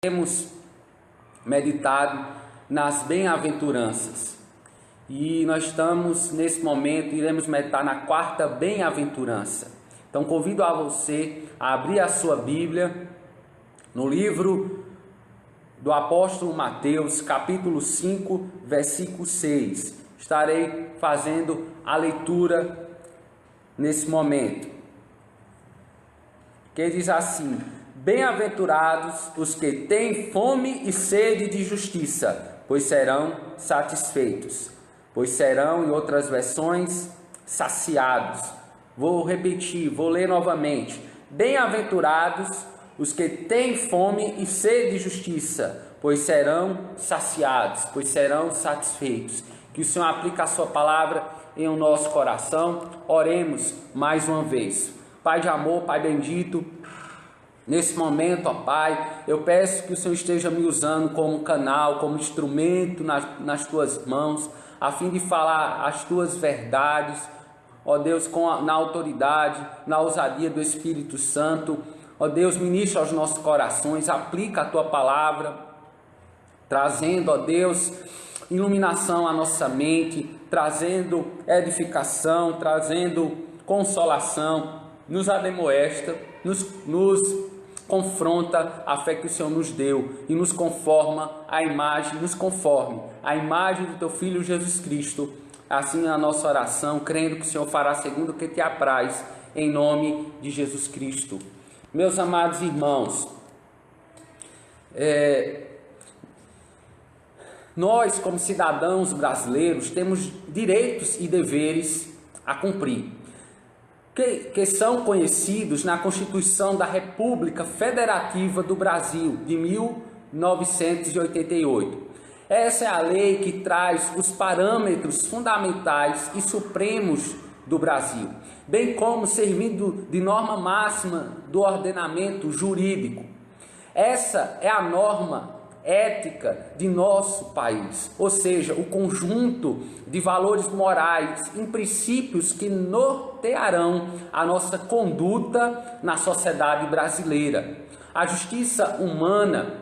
Temos meditado nas bem-aventuranças e nós estamos nesse momento, iremos meditar na quarta bem-aventurança. Então convido a você a abrir a sua Bíblia no livro do apóstolo Mateus, capítulo 5, versículo 6. Estarei fazendo a leitura nesse momento, que diz assim: bem-aventurados os que têm fome e sede de justiça, pois serão satisfeitos. Pois serão, em outras versões, saciados. Vou repetir, vou ler novamente. Bem-aventurados os que têm fome e sede de justiça, pois serão saciados, pois serão satisfeitos. Que o Senhor aplique a sua palavra em o nosso coração. Oremos mais uma vez. Pai de amor, Pai bendito, nesse momento, ó Pai, eu peço que o Senhor esteja me usando como canal, como instrumento nas tuas mãos, a fim de falar as tuas verdades, ó Deus, na autoridade, na ousadia do Espírito Santo. Ó Deus, ministra aos nossos corações, aplica a tua palavra, trazendo, ó Deus, iluminação à nossa mente, trazendo edificação, trazendo consolação, nos ademoesta, nos confronta a fé que o Senhor nos deu e nos conforme a imagem do teu Filho Jesus Cristo. Assim é a nossa oração, crendo que o Senhor fará segundo o que te apraz, em nome de Jesus Cristo. Meus amados irmãos, nós como cidadãos brasileiros temos direitos e deveres a cumprir, que são conhecidos na Constituição da República Federativa do Brasil, de 1988. Essa é a lei que traz os parâmetros fundamentais e supremos do Brasil, bem como servindo de norma máxima do ordenamento jurídico. Essa é a norma ética de nosso país, ou seja, o conjunto de valores morais e princípios que nortearão a nossa conduta na sociedade brasileira. A justiça humana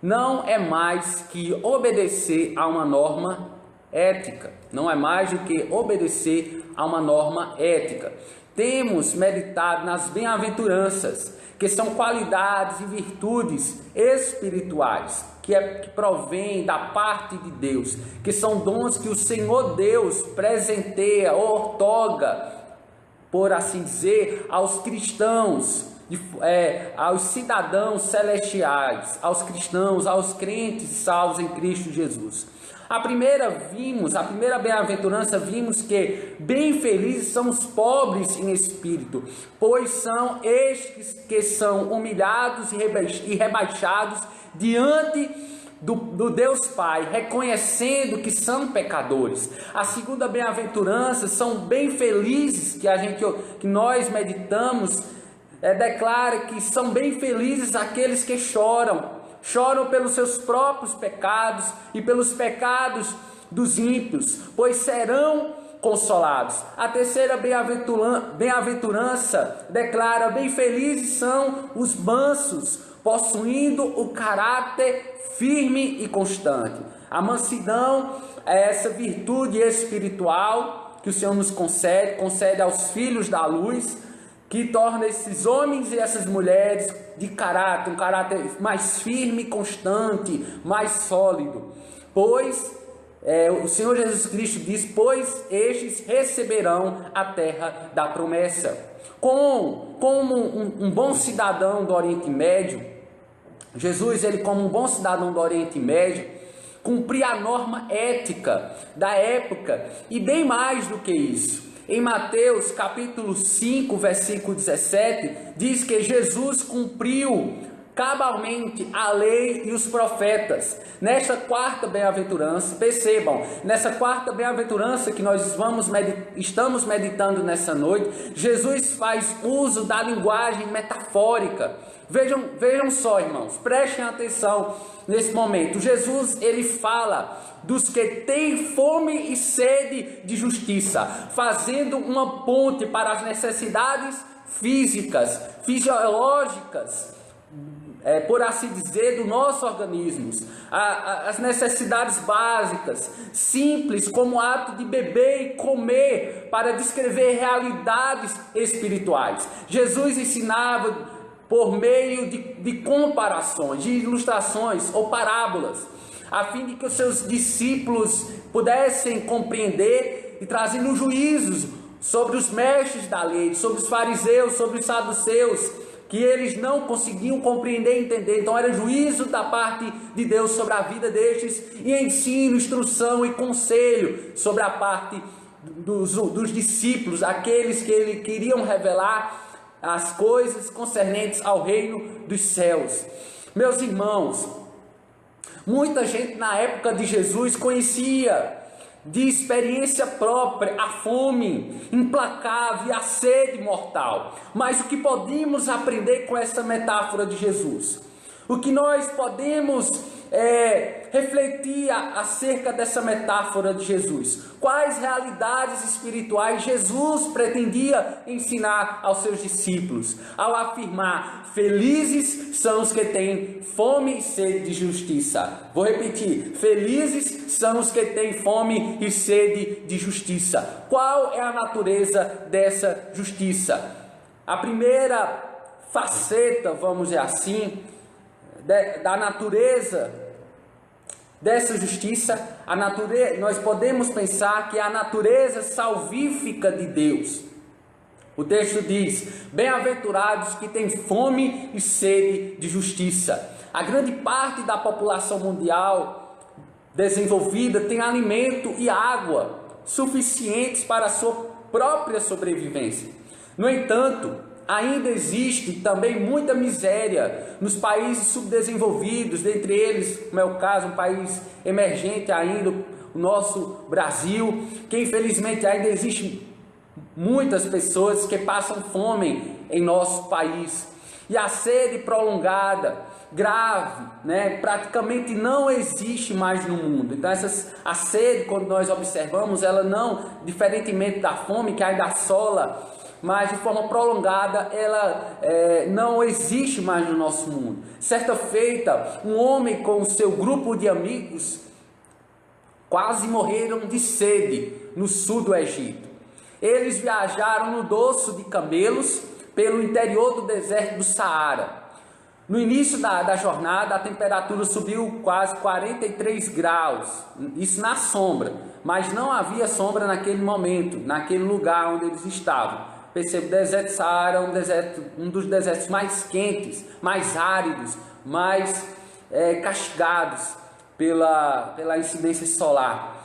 não é mais que obedecer a uma norma ética, não é mais do que obedecer a uma norma ética. Temos meditado nas bem-aventuranças, que são qualidades e virtudes espirituais, que provém da parte de Deus, que são dons que o Senhor Deus presenteia, outorga, por assim dizer, aos cristãos, aos cidadãos celestiais, aos cristãos, aos crentes salvos em Cristo Jesus. A primeira bem-aventurança, vimos que bem felizes são os pobres em espírito, pois são estes que são humilhados e rebaixados diante do Deus Pai, reconhecendo que são pecadores. A segunda bem-aventurança são bem felizes, que nós meditamos, declara que são bem felizes aqueles que choram pelos seus próprios pecados e pelos pecados dos ímpios, pois serão consolados. A terceira bem-aventurança declara: bem felizes são os mansos, possuindo o caráter firme e constante. A mansidão é essa virtude espiritual que o Senhor nos concede aos filhos da luz, que torna esses homens e essas mulheres de caráter, um caráter mais firme, constante, mais sólido. Pois o Senhor Jesus Cristo diz: pois estes receberão a terra da promessa. Como um bom cidadão do Oriente Médio, Jesus, ele como um bom cidadão do Oriente Médio, cumpria a norma ética da época e bem mais do que isso. Em Mateus capítulo 5, versículo 17, diz que Jesus cumpriu cabalmente a lei e os profetas. Nesta quarta bem-aventurança, percebam, nessa quarta bem-aventurança que nós estamos meditando nessa noite, Jesus faz uso da linguagem metafórica. Vejam só, irmãos, prestem atenção nesse momento. Jesus, ele fala dos que têm fome e sede de justiça, fazendo uma ponte para as necessidades físicas, fisiológicas por assim dizer, do nosso organismo, as necessidades básicas, simples, como o ato de beber e comer, para descrever realidades espirituais. Jesus ensinava por meio de comparações, de ilustrações ou parábolas, a fim de que os seus discípulos pudessem compreender e trazendo juízos sobre os mestres da lei, sobre os fariseus, sobre os saduceus, que eles não conseguiam compreender e entender. Então era juízo da parte de Deus sobre a vida destes, e ensino, instrução e conselho sobre a parte dos discípulos, aqueles que ele queriam revelar as coisas concernentes ao reino dos céus. Meus irmãos, muita gente na época de Jesus conhecia de experiência própria a fome implacável e a sede mortal. Mas o que podemos aprender com essa metáfora de Jesus? O que nós podemos refletir acerca dessa metáfora de Jesus? Quais realidades espirituais Jesus pretendia ensinar aos seus discípulos ao afirmar: felizes são os que têm fome e sede de justiça? Vou repetir: felizes são os que têm fome e sede de justiça. Qual é a natureza dessa justiça? A primeira faceta, vamos dizer assim, da natureza dessa justiça, nós podemos pensar que é a natureza salvífica de Deus. O texto diz: bem-aventurados que têm fome e sede de justiça. A grande parte da população mundial desenvolvida tem alimento e água suficientes para a sua própria sobrevivência. No entanto, ainda existe também muita miséria nos países subdesenvolvidos, dentre eles, como é o caso, um país emergente ainda, o nosso Brasil, que infelizmente ainda existe muitas pessoas que passam fome em nosso país. E a sede prolongada, grave, praticamente não existe mais no mundo. Então a sede, quando nós observamos, ela não, diferentemente da fome que ainda assola, mas de forma prolongada, ela não existe mais no nosso mundo. Certa feita, um homem com o seu grupo de amigos quase morreram de sede no sul do Egito. Eles viajaram no dorso de camelos pelo interior do deserto do Saara. No início da jornada, a temperatura subiu quase 43 graus, isso na sombra, mas não havia sombra naquele momento, naquele lugar onde eles estavam. Percebe, o deserto do Saara é um dos desertos mais quentes, mais áridos, mais castigados pela incidência solar.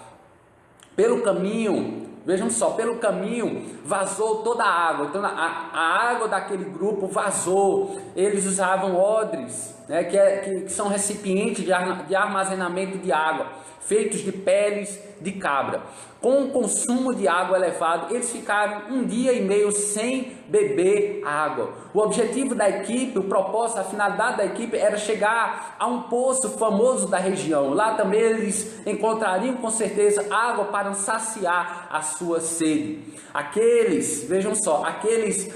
Pelo caminho, vejam só, pelo caminho vazou toda a água. Então a água daquele grupo vazou. Eles usavam odres, que são recipientes de armazenamento de água, feitos de peles de cabra. Com o consumo de água elevado, eles ficaram 1 dia e meio sem beber água. O objetivo da equipe, o propósito, a finalidade da equipe era chegar a um poço famoso da região. Lá também eles encontrariam com certeza água para saciar a sua sede. Aqueles, vejam só, aqueles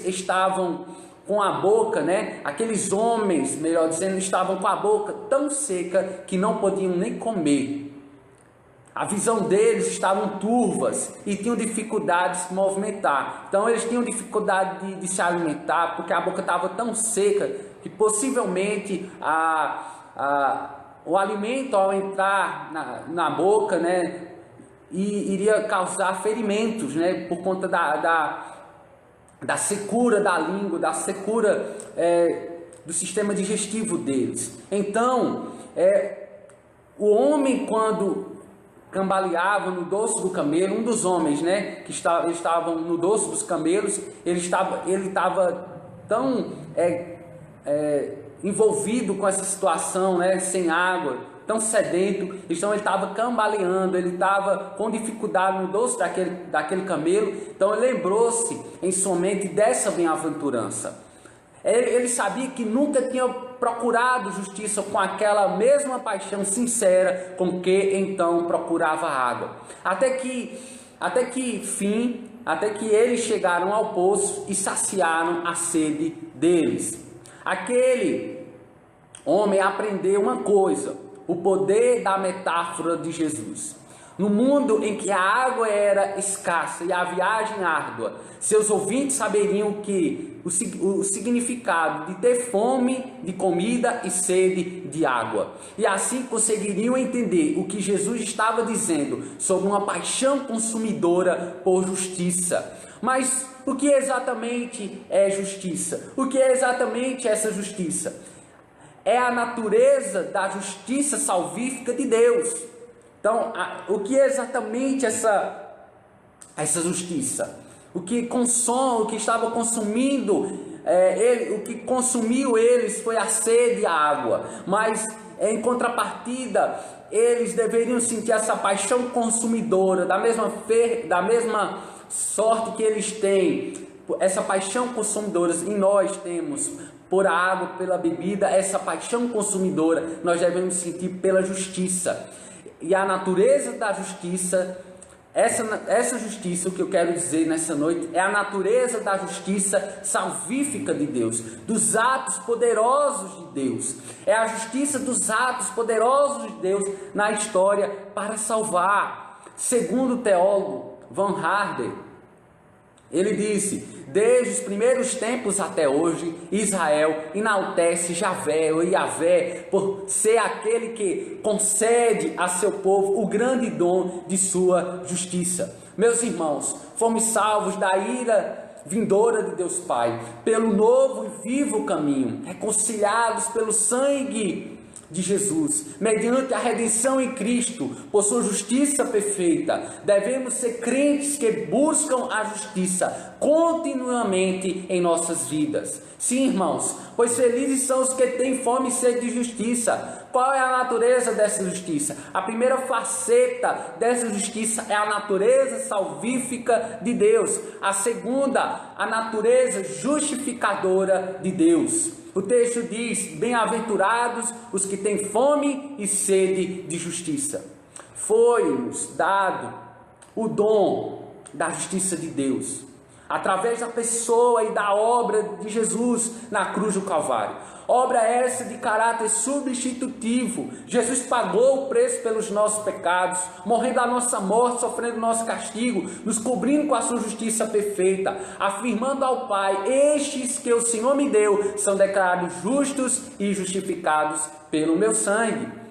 estavam com a boca, aqueles homens, melhor dizendo, estavam com a boca tão seca que não podiam nem comer. A visão deles estavam turvas e tinham dificuldade de se movimentar. Então eles tinham dificuldade de se alimentar porque a boca estava tão seca que possivelmente o alimento, ao entrar na boca, iria causar ferimentos, por conta da secura da língua, da secura do sistema digestivo deles. Então, o homem, quando cambaleava no dorso do camelo, um dos homens, que estavam no dorso dos camelos, ele estava tão envolvido com essa situação, sem água, tão sedento, então ele estava cambaleando, ele estava com dificuldade no dorso daquele camelo. Então ele lembrou-se em sua mente dessa bem-aventurança. Ele sabia que nunca tinha procurado justiça com aquela mesma paixão sincera com que então procurava água. Até que eles chegaram ao poço e saciaram a sede deles. Aquele homem aprendeu uma coisa: o poder da metáfora de Jesus. No mundo em que a água era escassa e a viagem árdua, seus ouvintes saberiam que o significado de ter fome de comida e sede de água. E assim conseguiriam entender o que Jesus estava dizendo sobre uma paixão consumidora por justiça. Mas o que exatamente é justiça? O que é exatamente essa justiça? É a natureza da justiça salvífica de Deus. Então, o que é exatamente essa justiça? O que estava consumindo, o que consumiu eles foi a sede e a água. Mas, em contrapartida, eles deveriam sentir essa paixão consumidora, da mesma sorte que eles têm. Essa paixão consumidora e nós temos por a água, pela bebida, essa paixão consumidora nós devemos sentir pela justiça. E a natureza da justiça, essa justiça, o que eu quero dizer nessa noite, é a natureza da justiça salvífica de Deus, dos atos poderosos de Deus. É a justiça dos atos poderosos de Deus na história para salvar. Segundo o teólogo Van Harder, ele disse: desde os primeiros tempos até hoje, Israel enaltece Javé ou Yavé por ser aquele que concede a seu povo o grande dom de sua justiça. Meus irmãos, fomos salvos da ira vindoura de Deus Pai, pelo novo e vivo caminho, reconciliados pelo sangue de Jesus, mediante a redenção em Cristo, por sua justiça perfeita. Devemos ser crentes que buscam a justiça continuamente em nossas vidas. Sim, irmãos, pois felizes são os que têm fome e sede de justiça. Qual é a natureza dessa justiça? A primeira faceta dessa justiça é a natureza salvífica de Deus. A segunda, a natureza justificadora de Deus. O texto diz: bem-aventurados os que têm fome e sede de justiça. Foi-nos dado o dom da justiça de Deus, através da pessoa e da obra de Jesus na cruz do Calvário. Obra essa de caráter substitutivo. Jesus pagou o preço pelos nossos pecados, morrendo a nossa morte, sofrendo o nosso castigo, nos cobrindo com a sua justiça perfeita, afirmando ao Pai: estes que o Senhor me deu são declarados justos e justificados pelo meu sangue.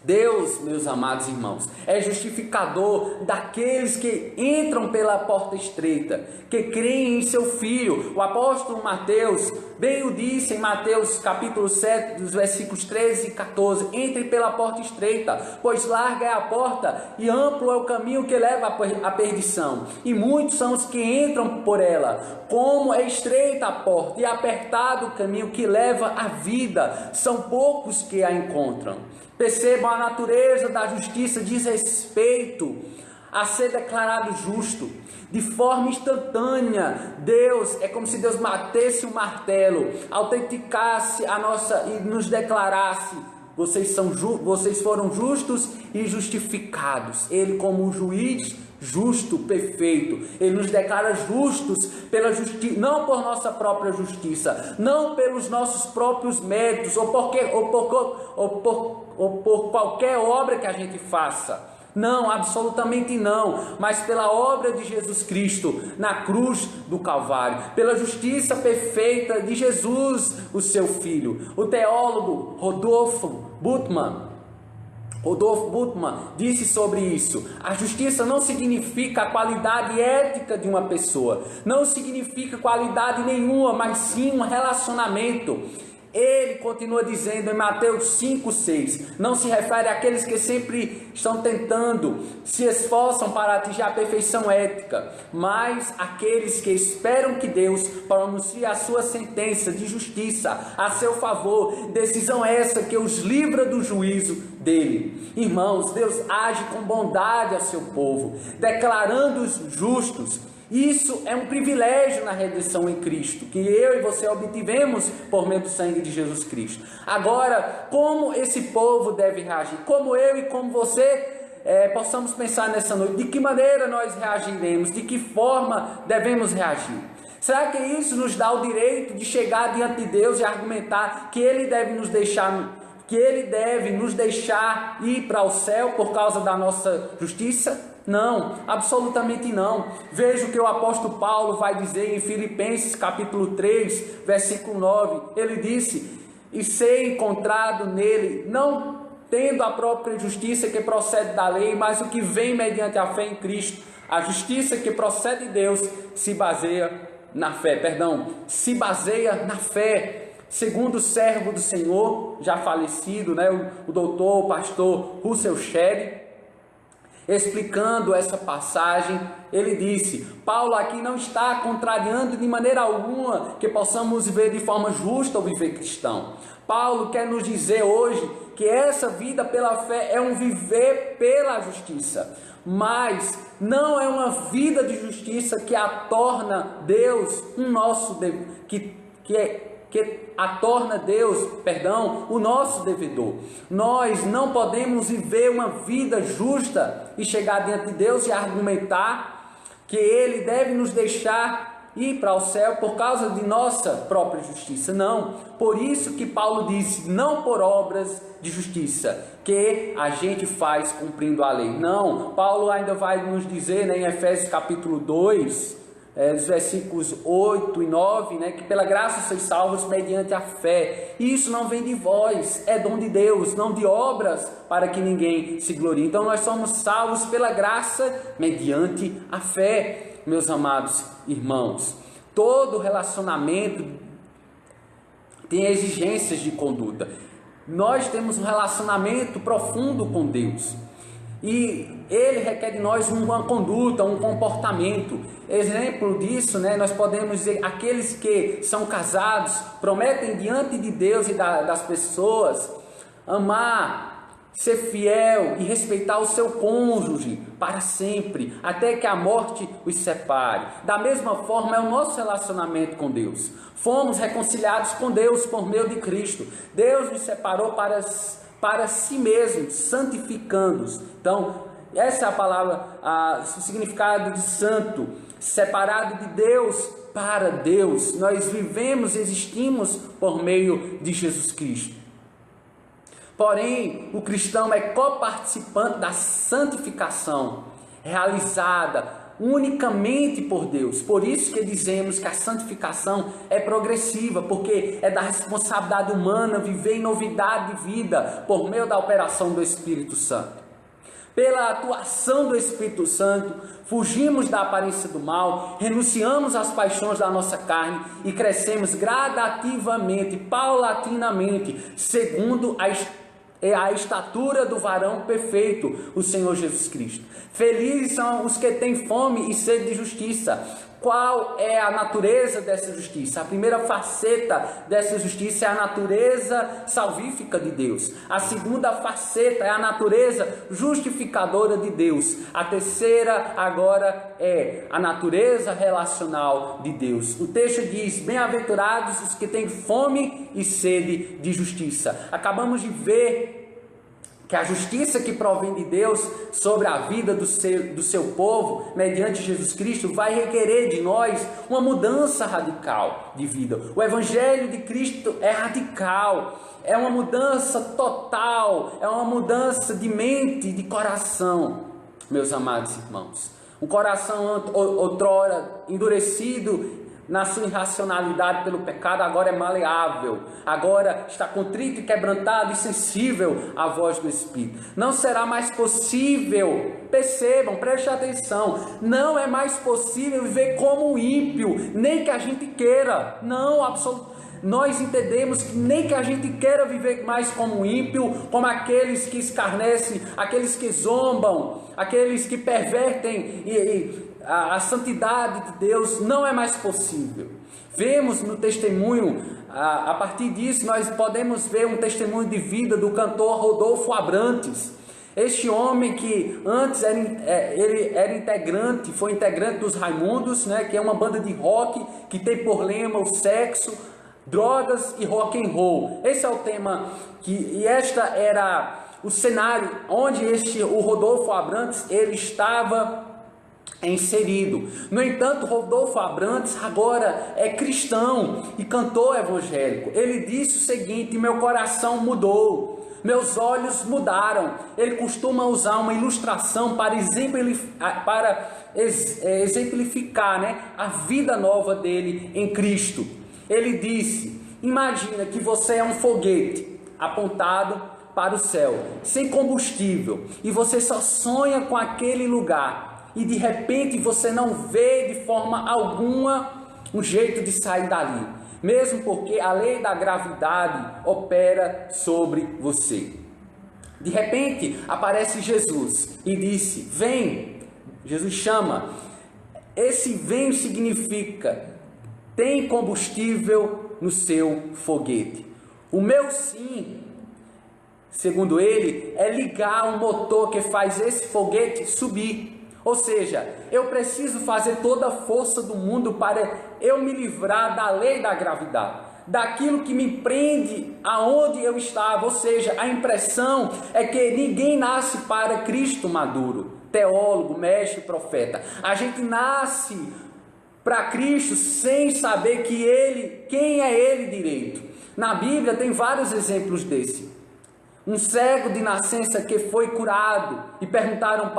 Deus, meus amados irmãos, é justificador daqueles que entram pela porta estreita, que creem em seu Filho. O apóstolo Mateus bem o disse em Mateus capítulo 7, dos versículos 13 e 14: entrem pela porta estreita, pois larga é a porta e amplo é o caminho que leva à perdição, e muitos são os que entram por ela. Como é estreita a porta e apertado o caminho que leva à vida, são poucos que a encontram. Percebam, a natureza da justiça diz respeito a ser declarado justo de forma instantânea. Deus, é como se Deus batesse um martelo, autenticasse a nossa e nos declarasse: vocês foram justos e justificados. Ele, como um juiz justo, perfeito, ele nos declara justos pela justiça, não por nossa própria justiça, não pelos nossos próprios méritos ou por qualquer obra que a gente faça. Não, absolutamente não, mas pela obra de Jesus Cristo na cruz do Calvário, pela justiça perfeita de Jesus, o seu Filho. O teólogo Rodolfo Bultmann disse sobre isso: a justiça não significa a qualidade ética de uma pessoa, não significa qualidade nenhuma, mas sim um relacionamento. Ele continua dizendo em Mateus 5,6, não se refere àqueles que sempre estão tentando, se esforçam para atingir a perfeição ética, mas àqueles que esperam que Deus pronuncie a sua sentença de justiça a seu favor, decisão essa que os livra do juízo dele. Irmãos, Deus age com bondade ao seu povo, declarando-os justos. Isso é um privilégio na redenção em Cristo, que eu e você obtivemos por meio do sangue de Jesus Cristo. Agora, como esse povo deve reagir? Como eu e como você possamos pensar nessa noite, de que maneira nós reagiremos, de que forma devemos reagir? Será que isso nos dá o direito de chegar diante de Deus e argumentar que Ele deve nos deixar ir para o céu por causa da nossa justiça? Não, absolutamente não. Veja o que o apóstolo Paulo vai dizer em Filipenses capítulo 3, versículo 9. Ele disse: e ser encontrado nele, não tendo a própria justiça que procede da lei, mas o que vem mediante a fé em Cristo. A justiça que procede de Deus se baseia na fé, segundo o servo do Senhor, já falecido, o doutor, o pastor Russell Shedd, explicando essa passagem, ele disse: Paulo aqui não está contrariando de maneira alguma que possamos viver de forma justa ou viver cristão. Paulo quer nos dizer hoje que essa vida pela fé é um viver pela justiça, mas não é uma vida de justiça que a torna Deus o nosso devedor. Nós não podemos viver uma vida justa e chegar diante de Deus e argumentar que Ele deve nos deixar ir para o céu por causa de nossa própria justiça. Não. Por isso que Paulo disse: não por obras de justiça que a gente faz cumprindo a lei. Não. Paulo ainda vai nos dizer, em Efésios capítulo 2, dos versículos 8 e 9, que pela graça sois salvos mediante a fé. Isso não vem de vós, é dom de Deus, não de obras, para que ninguém se glorie. Então nós somos salvos pela graça mediante a fé. Meus amados irmãos, todo relacionamento tem exigências de conduta. Nós temos um relacionamento profundo com Deus e Ele requer de nós uma conduta, um comportamento. Exemplo disso, nós podemos dizer: aqueles que são casados prometem diante de Deus e das pessoas amar, ser fiel e respeitar o seu cônjuge para sempre, até que a morte os separe. Da mesma forma é o nosso relacionamento com Deus. Fomos reconciliados com Deus por meio de Cristo. Deus nos separou para si mesmo, santificando-os. Então, essa é a palavra, o significado de santo, separado de Deus para Deus. Nós vivemos, existimos por meio de Jesus Cristo. Porém, o cristão é coparticipante da santificação realizada unicamente por Deus. Por isso que dizemos que a santificação é progressiva, porque é da responsabilidade humana viver em novidade de vida por meio da operação do Espírito Santo. Pela atuação do Espírito Santo, fugimos da aparência do mal, renunciamos às paixões da nossa carne e crescemos gradativamente, paulatinamente, segundo a estatura do varão perfeito, o Senhor Jesus Cristo. Felizes são os que têm fome e sede de justiça. Qual é a natureza dessa justiça? A primeira faceta dessa justiça é a natureza salvífica de Deus. A segunda faceta é a natureza justificadora de Deus. A terceira agora é a natureza relacional de Deus. O texto diz: bem-aventurados os que têm fome e sede de justiça. Acabamos de ver que a justiça que provém de Deus sobre a vida do seu povo, mediante Jesus Cristo, vai requerer de nós uma mudança radical de vida. O Evangelho de Cristo é radical, é uma mudança total, é uma mudança de mente e de coração, meus amados irmãos. Um coração outrora endurecido na sua irracionalidade pelo pecado, agora é maleável, agora está contrito e quebrantado e sensível à voz do Espírito. Não será mais possível, percebam, prestem atenção, não é mais possível viver como ímpio, nem que a gente queira, não, absolutamente. Nós entendemos que nem que a gente queira viver mais como ímpio, como aqueles que escarnecem, aqueles que zombam, aqueles que pervertem a santidade de Deus, não é mais possível. Vemos no testemunho, a partir disso nós podemos ver um testemunho de vida do cantor Rodolfo Abrantes. Este homem que antes foi integrante dos Raimundos, que é uma banda de rock que tem por lema o sexo, drogas e rock and roll. Esse é o tema e esta era o cenário onde o Rodolfo Abrantes ele estava é inserido. No entanto, Rodolfo Abrantes agora é cristão e cantor evangélico. Ele disse o seguinte: meu coração mudou, meus olhos mudaram. Ele costuma usar uma ilustração para exemplificar, a vida nova dele em Cristo. Ele disse: imagina que você é um foguete apontado para o céu, sem combustível, e você só sonha com aquele lugar. E de repente você não vê de forma alguma um jeito de sair dali, mesmo porque a lei da gravidade opera sobre você. De repente aparece Jesus e disse: vem. Jesus chama. Esse vem significa: tem combustível no seu foguete. O meu sim, segundo ele, é ligar um motor que faz esse foguete subir. Ou seja, eu preciso fazer toda a força do mundo para eu me livrar da lei da gravidade, daquilo que me prende aonde eu estava. Ou seja, a impressão é que ninguém nasce para Cristo maduro, teólogo, mestre, profeta. A gente nasce para Cristo sem saber quem é Ele direito. Na Bíblia tem vários exemplos desse. Um cego de nascença que foi curado e perguntaram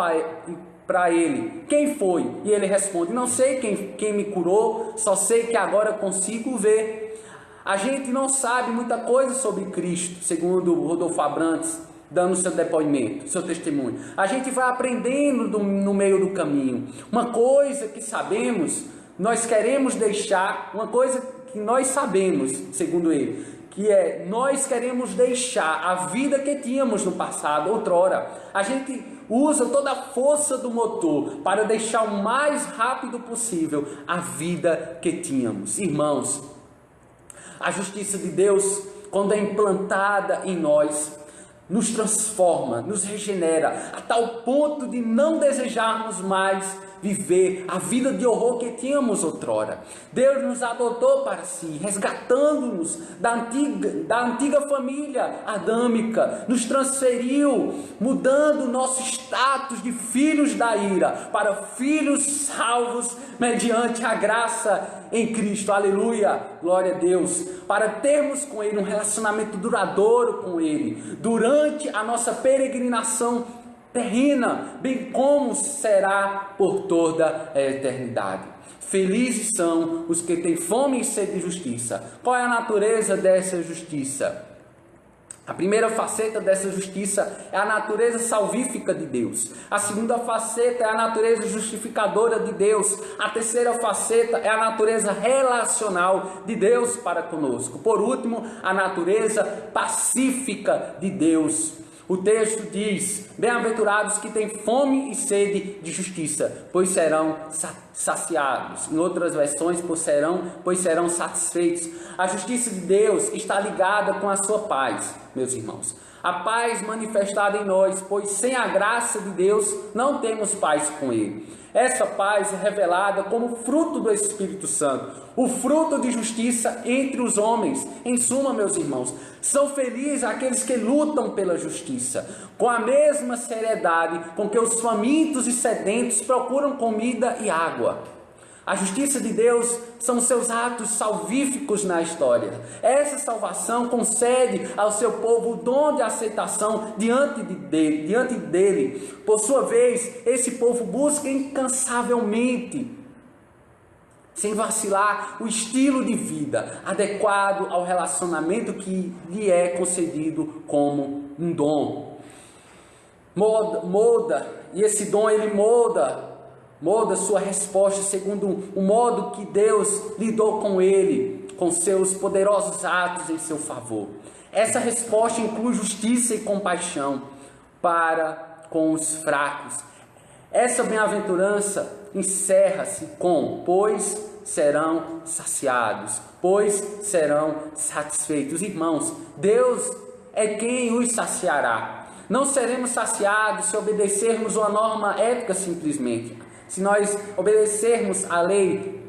para ele: quem foi? E ele responde: não sei quem me curou, só sei que agora consigo ver. A gente não sabe muita coisa sobre Cristo, segundo Rodolfo Abrantes, dando seu depoimento, seu testemunho. A gente vai aprendendo no meio do caminho. Uma coisa que sabemos, nós queremos deixar, uma coisa que nós sabemos, segundo ele, que é: nós queremos deixar a vida que tínhamos no passado, outrora. A gente usa toda a força do motor para deixar o mais rápido possível a vida que tínhamos. Irmãos, a justiça de Deus, quando é implantada em nós, nos transforma, nos regenera, a tal ponto de não desejarmos mais viver a vida de horror que tínhamos outrora. Deus nos adotou para si, resgatando-nos da antiga família adâmica, nos transferiu, mudando nosso status de filhos da ira para filhos salvos mediante a graça em Cristo. Aleluia, glória a Deus, para termos com Ele um relacionamento duradouro com Ele, durante a nossa peregrinação terrena, bem como será por toda a eternidade. Felizes são os que têm fome e sede de justiça. Qual é a natureza dessa justiça? A primeira faceta dessa justiça é a natureza salvífica de Deus. A segunda faceta é a natureza justificadora de Deus. A terceira faceta é a natureza relacional de Deus para conosco. Por último, a natureza pacífica de Deus. O texto diz: bem-aventurados que têm fome e sede de justiça, pois serão saciados. Em outras versões, pois serão satisfeitos. A justiça de Deus está ligada com a sua paz, meus irmãos. A paz manifestada em nós, pois sem a graça de Deus não temos paz com Ele. Essa paz é revelada como fruto do Espírito Santo, o fruto de justiça entre os homens. Em suma, meus irmãos, são felizes aqueles que lutam pela justiça, com a mesma seriedade com que os famintos e sedentos procuram comida e água. A justiça de Deus são seus atos salvíficos na história. Essa salvação concede ao seu povo o dom de aceitação diante dele. Por sua vez, esse povo busca incansavelmente, sem vacilar, o estilo de vida adequado ao relacionamento que lhe é concedido como um dom. E esse dom ele molda sua resposta segundo o modo que Deus lidou com ele, com seus poderosos atos em seu favor. Essa resposta inclui justiça e compaixão para com os fracos. Essa bem-aventurança encerra-se com: pois serão saciados, pois serão satisfeitos. Irmãos, Deus é quem os saciará. Não seremos saciados se obedecermos uma norma ética simplesmente, se nós obedecermos a lei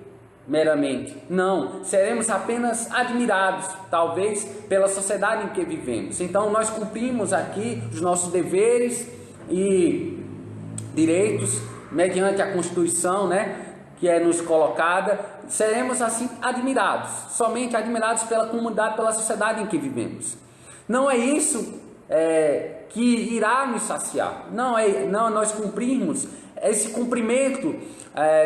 meramente. Não, seremos apenas admirados, talvez, pela sociedade em que vivemos. Então nós cumprimos aqui os nossos deveres e direitos, mediante a Constituição, né, que é nos colocada, seremos assim admirados, somente admirados pela comunidade, pela sociedade em que vivemos. Não é isso que irá nos saciar, não nós cumprirmos esse cumprimento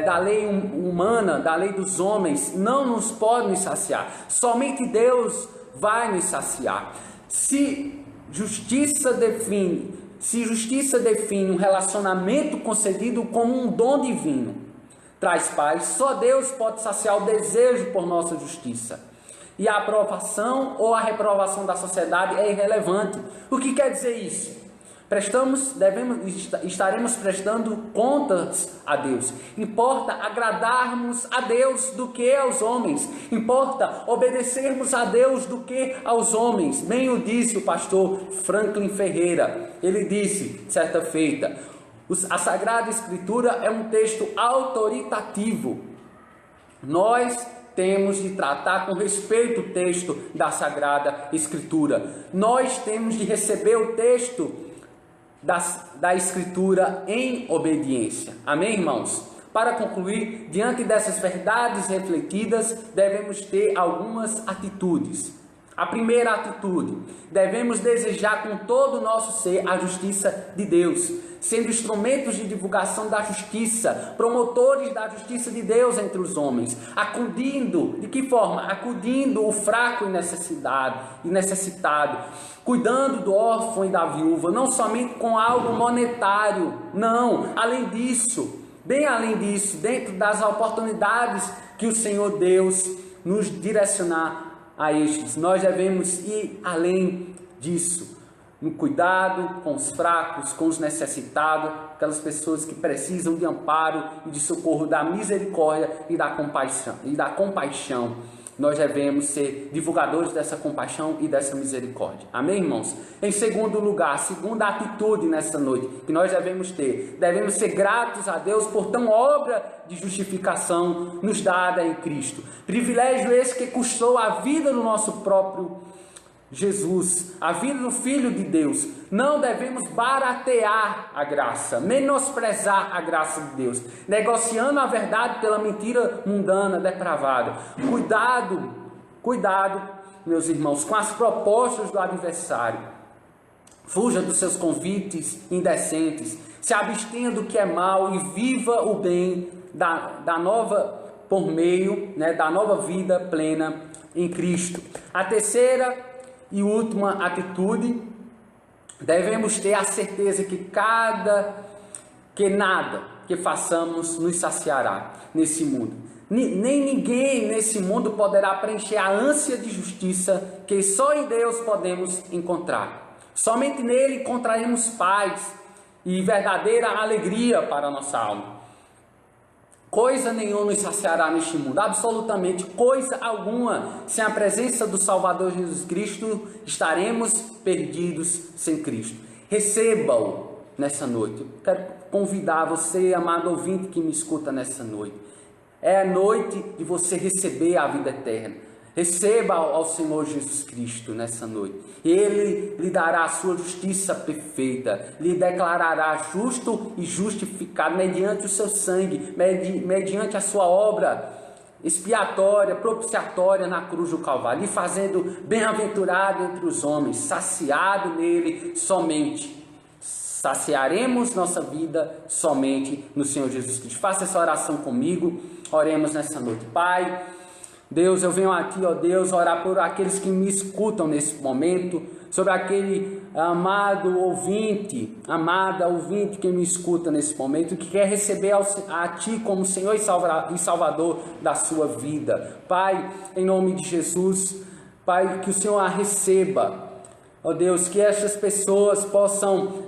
da lei humana, da lei dos homens, não nos pode nos saciar, somente Deus vai nos saciar. Se justiça define um relacionamento concedido como um dom divino, traz paz, só Deus pode saciar o desejo por nossa justiça. E a aprovação ou a reprovação da sociedade é irrelevante. O que quer dizer isso? Estaremos prestando contas a Deus. Importa agradarmos a Deus do que aos homens. Importa obedecermos a Deus do que aos homens. Bem o disse o pastor Franklin Ferreira. Ele disse, certa feita, a Sagrada Escritura é um texto autoritativo. Nós temos de tratar com respeito o texto da Sagrada Escritura. Nós temos de receber o texto da Escritura em obediência. Amém, irmãos? Para concluir, diante dessas verdades refletidas, devemos ter algumas atitudes. A primeira atitude, devemos desejar com todo o nosso ser a justiça de Deus, sendo instrumentos de divulgação da justiça, promotores da justiça de Deus entre os homens, acudindo, de que forma? Acudindo o fraco e necessitado, cuidando do órfão e da viúva, não somente com algo monetário, não, além disso, bem além disso, dentro das oportunidades que o Senhor Deus nos direcionar a estes, nós devemos ir além disso, no cuidado com os fracos, com os necessitados, aquelas pessoas que precisam de amparo e de socorro, da misericórdia e da compaixão. Nós devemos ser divulgadores dessa compaixão e dessa misericórdia. Amém, irmãos? Em segundo lugar, a segunda atitude nessa noite que nós devemos ter, devemos ser gratos a Deus por tão obra de justificação nos dada em Cristo. Privilégio esse que custou a vida do nosso próprio Jesus, a vida do Filho de Deus. Não devemos baratear a graça, menosprezar a graça de Deus, negociando a verdade pela mentira mundana, depravada. Cuidado, meus irmãos, com as propostas do adversário. Fuja dos seus convites indecentes, se abstenha do que é mal e viva o bem por meio da nova vida plena em Cristo. A terceira e última atitude, devemos ter a certeza que nada que façamos nos saciará nesse mundo. Nem ninguém nesse mundo poderá preencher a ânsia de justiça que só em Deus podemos encontrar. Somente nele encontraremos paz e verdadeira alegria para a nossa alma. Coisa nenhuma nos saciará neste mundo, absolutamente coisa alguma. Sem a presença do Salvador Jesus Cristo, estaremos perdidos sem Cristo. Receba-o nessa noite. Eu quero convidar você, amado ouvinte que me escuta nessa noite. É a noite de você receber a vida eterna. Receba ao Senhor Jesus Cristo nessa noite. Ele lhe dará a sua justiça perfeita, lhe declarará justo e justificado mediante o seu sangue, mediante a sua obra expiatória, propiciatória na cruz do Calvário, lhe fazendo bem-aventurado entre os homens, saciado nele somente. Saciaremos nossa vida somente no Senhor Jesus Cristo. Faça essa oração comigo, oremos nessa noite. Pai, Deus, eu venho aqui, ó Deus, orar por aqueles que me escutam nesse momento, sobre aquele amada ouvinte que me escuta nesse momento, que quer receber a Ti como Senhor e Salvador da sua vida. Pai, em nome de Jesus, Pai, que o Senhor a receba. Ó Deus, que estas pessoas possam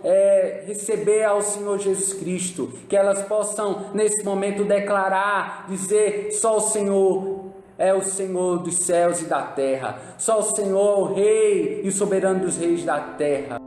receber ao Senhor Jesus Cristo, que elas possam nesse momento declarar, dizer, só o Senhor é o Senhor dos céus e da terra. Só o Senhor, o Rei e o soberano dos reis da terra.